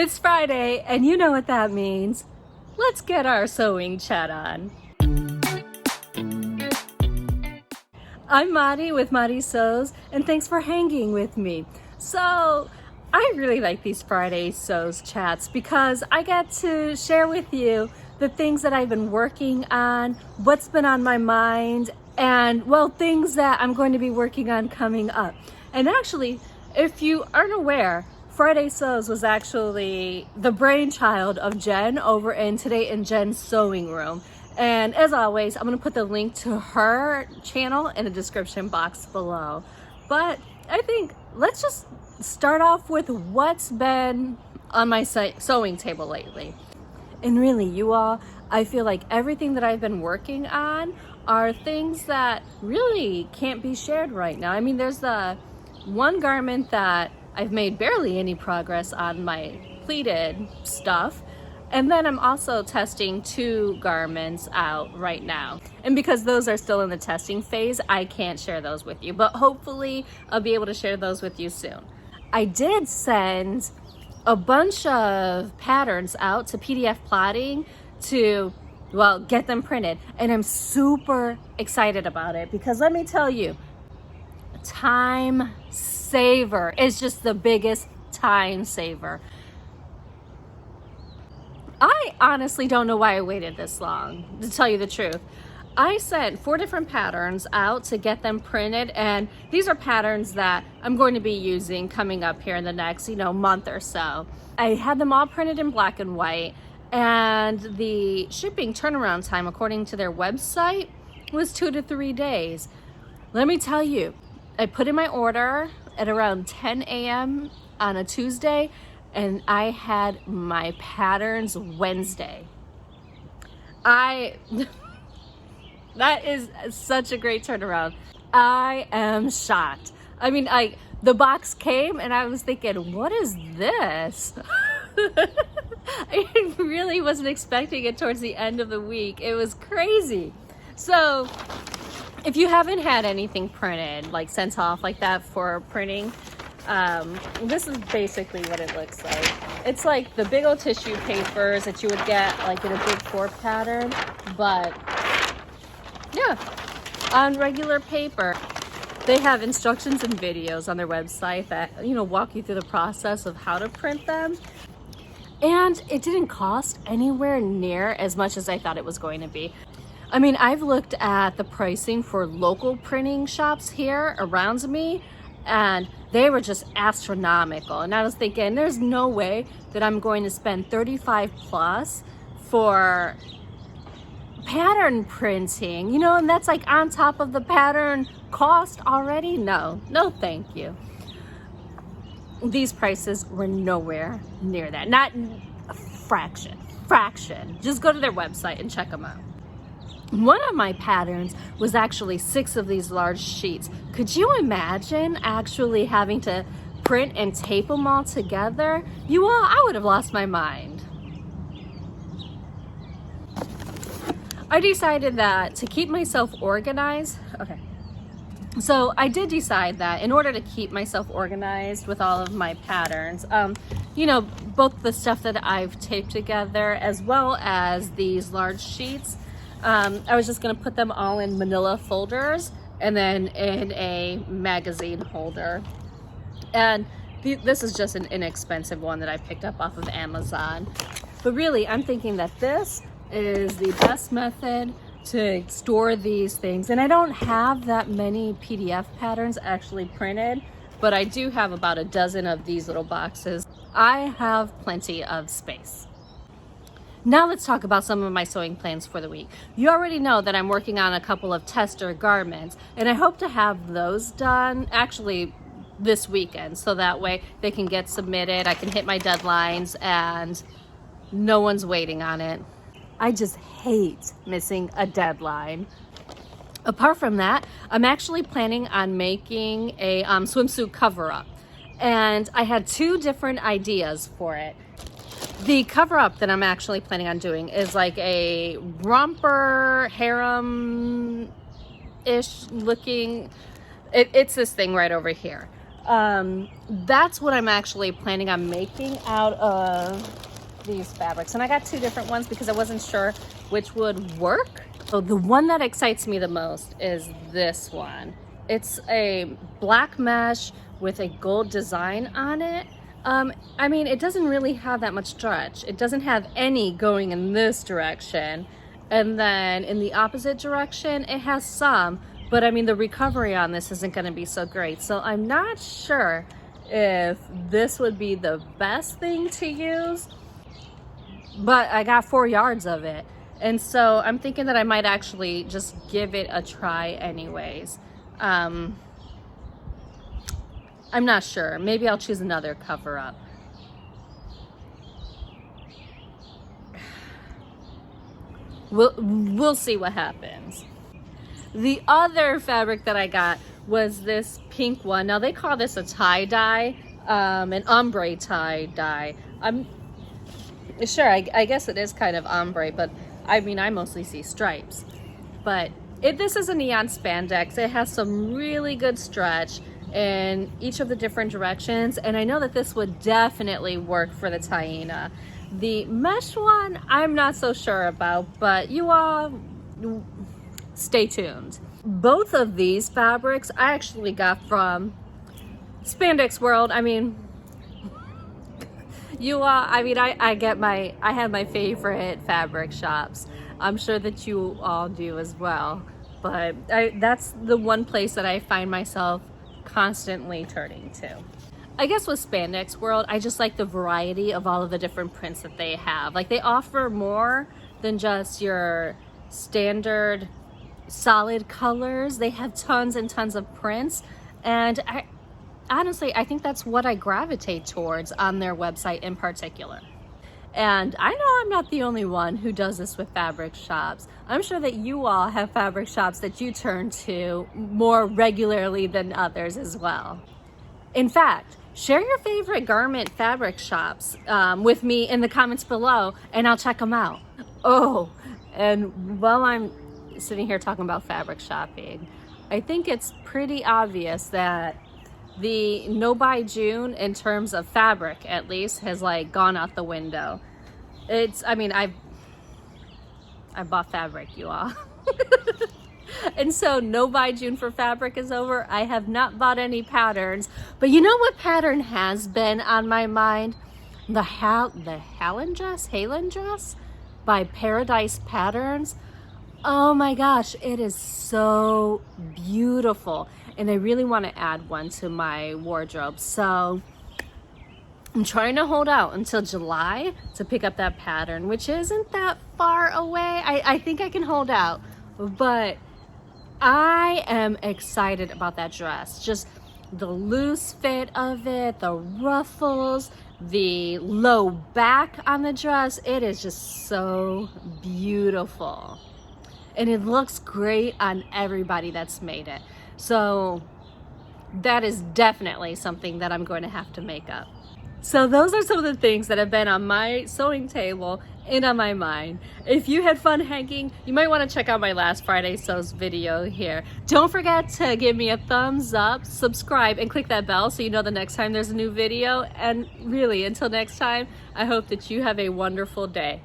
It's Friday, and you know what that means. Let's get our sewing chat on. I'm Madi with Madi Sews, and thanks for hanging with me. So, I really like these Friday Sews chats because I get to share with you the things that I've been working on, what's been on my mind, and well, things that I'm going to be working on coming up. And actually, if you aren't aware, Friday Sews was actually the brainchild of Jen over in Today in Jen's sewing room. And as always, I'm gonna put the link to her channel in the description box below. But I think let's just start off with what's been on my sewing table lately. And really, you all, I feel like everything that I've been working on are things that really can't be shared right now. I mean, there's the one garment that I've made barely any progress on my pleated stuff. And then I'm also testing 2 garments out right now. And because those are still in the testing phase, I can't share those with you, but hopefully I'll be able to share those with you soon. I did send a bunch of patterns out to PDF plotting to, well, get them printed. And I'm super excited about it because let me tell you, time saver is just the biggest time saver. I honestly don't know why I waited this long, to tell you the truth. I sent 4 different patterns out to get them printed, and these are patterns that I'm going to be using coming up here in the next, month or so. I had them all printed in black and white, and the shipping turnaround time, according to their website, was 2 to 3 days. Let me tell you, I put in my order at around 10 a.m. on a Tuesday, and I had my patterns Wednesday. That is such a great turnaround. I am shocked. I mean, the box came and I was thinking, what is this? I really wasn't expecting it towards the end of the week. It was crazy. So if you haven't had anything printed, like sent off like that for printing, this is basically what it looks like. It's like the big old tissue papers that you would get like in a big 4 pattern, but yeah, on regular paper. They have instructions and videos on their website that, walk you through the process of how to print them. And it didn't cost anywhere near as much as I thought it was going to be. I mean, I've looked at the pricing for local printing shops here around me, and they were just astronomical. And I was thinking, there's no way that I'm going to spend $35 plus for pattern printing, and that's like on top of the pattern cost already. No thank you. These prices were nowhere near that. Not a fraction. Just go to their website and check them out. One of my patterns was actually 6 of these large sheets. Could you imagine actually having to print and tape them all together? I would have lost my mind. I decided that to keep myself organized, so I did decide that in order to keep myself organized with all of my patterns, both the stuff that I've taped together as well as these large sheets, I was just going to put them all in manila folders and then in a magazine holder. And this is just an inexpensive one that I picked up off of Amazon. But really, I'm thinking that this is the best method to store these things. And I don't have that many PDF patterns actually printed, but I do have about a dozen of these little boxes. I have plenty of space. Now let's talk about some of my sewing plans for the week. You already know that I'm working on a couple of tester garments, and I hope to have those done actually this weekend, so that way they can get submitted, I can hit my deadlines, and no one's waiting on it. I just hate missing a deadline. Apart from that, I'm actually planning on making a swimsuit cover-up, and I had 2 different ideas for it. The cover-up that I'm actually planning on doing is like a romper, harem-ish looking, it's this thing right over here. That's what I'm actually planning on making out of these fabrics. And I got two different ones because I wasn't sure which would work. So the one that excites me the most is this one. It's a black mesh with a gold design on it. I mean, it doesn't really have that much stretch. It doesn't have any going in this direction. And then in the opposite direction, it has some. But I mean, the recovery on this isn't going to be so great. So I'm not sure if this would be the best thing to use. But I got 4 yards of it. And so I'm thinking that I might actually just give it a try anyways. I'm not sure. Maybe I'll choose another cover up. We'll see what happens. The other fabric that I got was this pink one. Now they call this a tie-dye, an ombre tie-dye. I'm sure, I guess it is kind of ombre, but I mean, I mostly see stripes. But this is a neon spandex. It has some really good stretch in each of the different directions, and I know that this would definitely work for the Taina. The mesh one, I'm not so sure about, but you all stay tuned. Both of these fabrics I actually got from Spandex World. I mean, I have my favorite fabric shops. I'm sure that you all do as well, but that's the one place that I find myself constantly turning to. I guess with Spandex World, I just like the variety of all of the different prints that they have. Like, they offer more than just your standard solid colors. They have tons and tons of prints, and honestly, I think that's what I gravitate towards on their website in particular. And I know I'm not the only one who does this with fabric shops. I'm sure that you all have fabric shops that you turn to more regularly than others as well. In fact, share your favorite garment fabric shops with me in the comments below, and I'll check them out. Oh, and while I'm sitting here talking about fabric shopping, I think it's pretty obvious that the no buy June, in terms of fabric at least, has like gone out the window. I mean, I bought fabric, you all. And so no buy June for fabric is over. I have not bought any patterns, but you know what pattern has been on my mind? The Halen dress by Paradise Patterns. Oh my gosh, it is so beautiful. And I really want to add one to my wardrobe. So I'm trying to hold out until July to pick up that pattern, which isn't that far away. I think I can hold out, but I am excited about that dress. Just the loose fit of it, the ruffles, the low back on the dress. It is just so beautiful. And it looks great on everybody that's made it. So that is definitely something that I'm going to have to make up. So those are some of the things that have been on my sewing table and on my mind. If you had fun hanging, you might want to check out my last Friday Sews video here. Don't forget to give me a thumbs up, subscribe, and click that bell so you know the next time there's a new video. And really, until next time, I hope that you have a wonderful day.